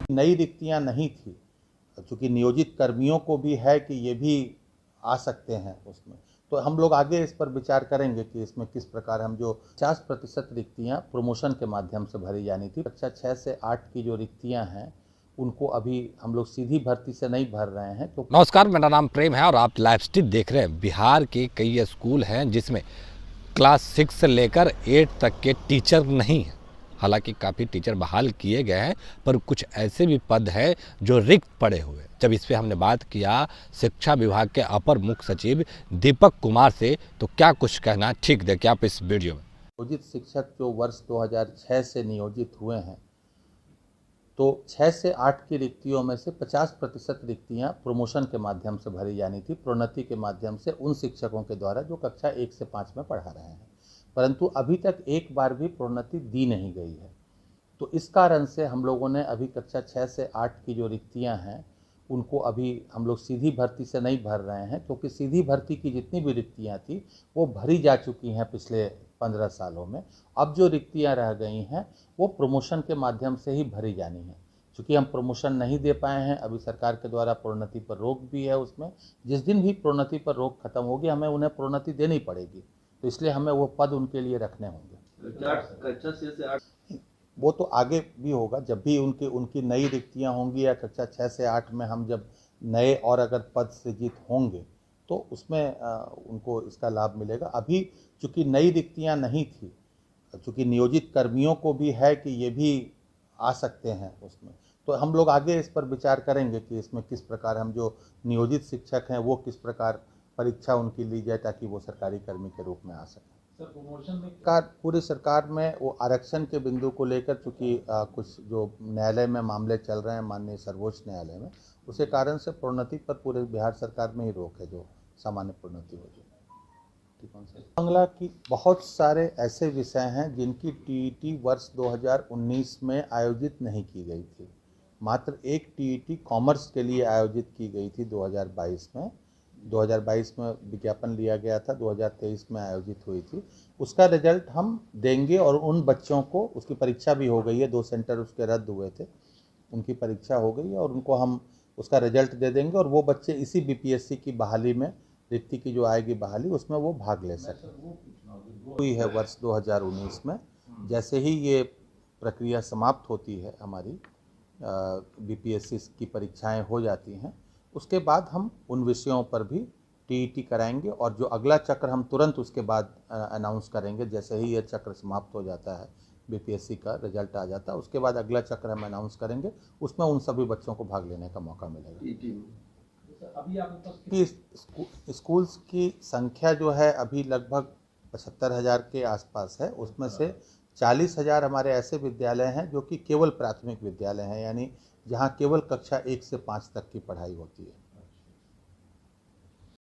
नई रिक्तियां नहीं थी, चूँकि नियोजित कर्मियों को भी है कि ये भी आ सकते हैं उसमें, तो हम लोग आगे इस पर विचार करेंगे कि इसमें किस प्रकार हम जो 50% रिक्तियाँ प्रमोशन के माध्यम से भरी जानी थी, कक्षा 6 से 8 की जो रिक्तियाँ हैं उनको अभी हम लोग सीधी भर्ती से नहीं भर रहे हैं। तो नमस्कार, मेरा नाम प्रेम है और आप लाइव स्ट्रीम देख रहे हैं। बिहार के कई स्कूल हैं जिसमें क्लास 6 से लेकर 8 तक के टीचर नहीं हैं। हालांकि काफ़ी टीचर बहाल किए गए हैं, पर कुछ ऐसे भी पद हैं जो रिक्त पड़े हुए। जब इस पर हमने बात किया शिक्षा विभाग के अपर मुख्य सचिव दीपक कुमार से, तो क्या कुछ कहना ठीक देखिए आप इस वीडियो में। नियोजित शिक्षक जो वर्ष 2006 से नियोजित हुए हैं, तो 6 से 8 की रिक्तियों में से 50% रिक्तियाँ प्रमोशन के माध्यम से भरी जानी थी, प्रोन्नति के माध्यम से उन शिक्षकों के द्वारा जो कक्षा 1 से 5 में पढ़ा रहे हैं, परंतु अभी तक एक बार भी प्रोन्नति दी नहीं गई है। तो इस कारण से हम लोगों ने अभी कक्षा 6 से 8 की जो रिक्तियाँ हैं उनको अभी हम लोग सीधी भर्ती से नहीं भर रहे हैं, क्योंकि सीधी भर्ती की जितनी भी रिक्तियाँ थी वो भरी जा चुकी हैं पिछले 15 सालों में। अब जो रिक्तियाँ रह गई हैं वो प्रमोशन के माध्यम से ही भरी जानी है। चूँकि हम प्रमोशन नहीं दे पाए हैं, अभी सरकार के द्वारा प्रोन्नति पर रोक भी है उसमें, जिस दिन भी प्रोन्नति पर रोक खत्म होगी हमें उन्हें प्रोन्नति देनी पड़ेगी, तो इसलिए हमें वो पद उनके लिए रखने होंगे। कक्षा 6 से 8 वो तो आगे भी होगा, जब भी उनकी नई रिक्तियां होंगी या कक्षा 6 से 8 में हम जब नए और अगर पद सृजित होंगे तो उसमें उनको इसका लाभ मिलेगा। अभी चूँकि नई रिक्तियां नहीं थी, चूँकि नियोजित कर्मियों को भी है कि ये भी आ सकते हैं उसमें, तो हम लोग आगे इस पर विचार करेंगे कि इसमें किस प्रकार हम जो नियोजित शिक्षक हैं वो किस प्रकार परीक्षा उनकी ली जाए ताकि वो सरकारी कर्मी के रूप में आ सकें। पूरी सरकार में वो आरक्षण के बिंदु को लेकर, चूँकि कुछ जो न्यायालय में मामले चल रहे हैं माननीय सर्वोच्च न्यायालय में, उसी कारण से प्रोन्नति पर पूरे बिहार सरकार में ही रोक है, जो सामान्य प्रोन्नति हो जाए। बांग्ला की बहुत सारे ऐसे विषय हैं जिनकी टीईटी वर्ष 2019 में आयोजित नहीं की गई थी। मात्र एक टीईटी कॉमर्स के लिए आयोजित की गई थी 2022 में। 2022 में विज्ञापन लिया गया था, 2023 में आयोजित हुई थी। उसका रिजल्ट हम देंगे और उन बच्चों को, उसकी परीक्षा भी हो गई है, 2 सेंटर उसके रद्द हुए थे, उनकी परीक्षा हो गई है और उनको हम उसका रिजल्ट दे देंगे और वो बच्चे इसी बीपीएससी की बहाली में, रिक्ति की जो आएगी बहाली, उसमें वो भाग ले सकें। हुई है वर्ष 2019 में। जैसे ही ये प्रक्रिया समाप्त होती है, हमारी बीपीएससी की परीक्षाएं हो जाती हैं, उसके बाद हम उन विषयों पर भी टीईटी कराएंगे और जो अगला चक्र हम तुरंत उसके बाद अनाउंस करेंगे। जैसे ही ये चक्र समाप्त हो जाता है, बीपीएससी का रिजल्ट आ जाता है, उसके बाद अगला चक्र हम अनाउंस करेंगे, उसमें उन सभी बच्चों को भाग लेने का मौका मिलेगा। अभी कि स्कूल्स की संख्या जो है अभी लगभग 75,000 के आसपास है। उसमें से 40,000 हमारे ऐसे विद्यालय हैं जो कि केवल प्राथमिक विद्यालय हैं, यानी जहाँ केवल कक्षा 1 से 5 तक की पढ़ाई होती है।